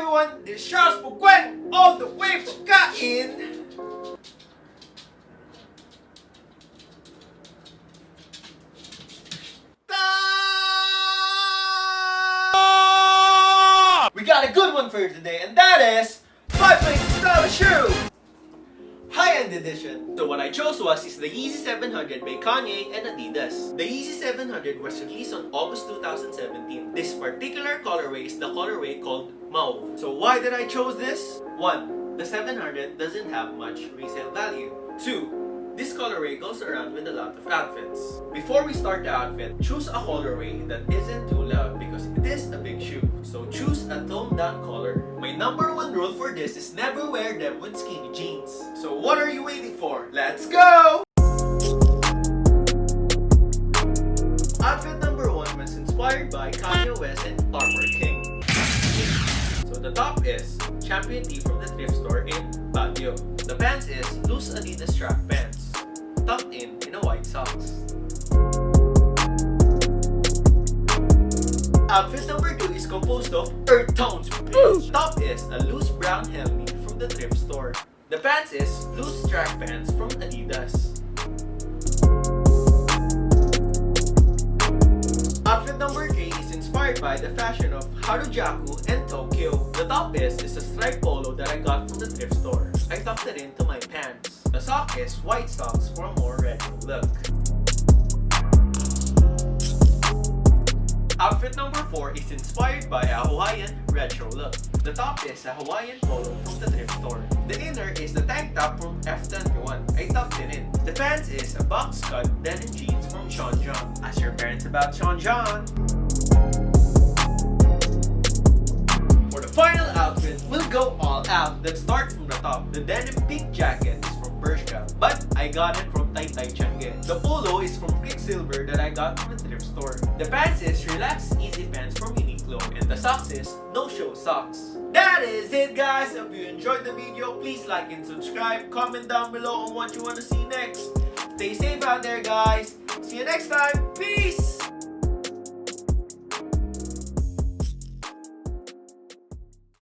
everyone, this is Charles Pugwen, all the way from Kain. We got a good one for you today, and that is 5 ways to style a shoe. High-end edition. So what I chose is the YEEZY 700 by Kanye and Adidas. The YEEZY 700 was released on August 2017. This particular colorway is the colorway called Mauve. So why did I choose this? 1. The 700 doesn't have much resale value. 2. This colorway goes around with a lot of outfits. Before we start the outfit, choose a colorway that isn't too loud because it is a big shoe. So choose a toned down color. My number 1 rule for this is never wear them with skinny jeans. So what are you waiting for? Let's go! Outfit number 1 was inspired by Kanye West and Armor King. So the top is Champion Tee from the thrift store in Baguio. The pants is loose Adidas track pants, tucked in a white socks. Outfit number 2 is composed of earth tones. Top is a loose brown helmet from the thrift store. The pants is loose track pants from Adidas. Outfit number 3 is inspired by the fashion of Harujaku and Tokyo. The top is a striped polo that I got from the thrift store. I tucked it into my pants. The sock is white socks for a more retro look. Outfit number 4 is inspired by a Hawaiian retro look. The top is a Hawaiian polo from the thrift store. The inner is the tank top from F21. I tucked it in. The pants is a box cut denim jeans from Sean John. Ask your parents about Sean John. For the final outfit, we'll go all out. Let's start from the top. The denim pink jacket is from Bershka, but I got it from Taytay Changge. The polo is from Quicksilver that I got from the thrift store. The pants is relaxed easy pants from Uniqlo, and the socks is no show socks. That is it, guys. If you enjoyed the video, please like and subscribe. Comment down below on what you want to see next. Stay safe out there, guys. See you next time. Peace.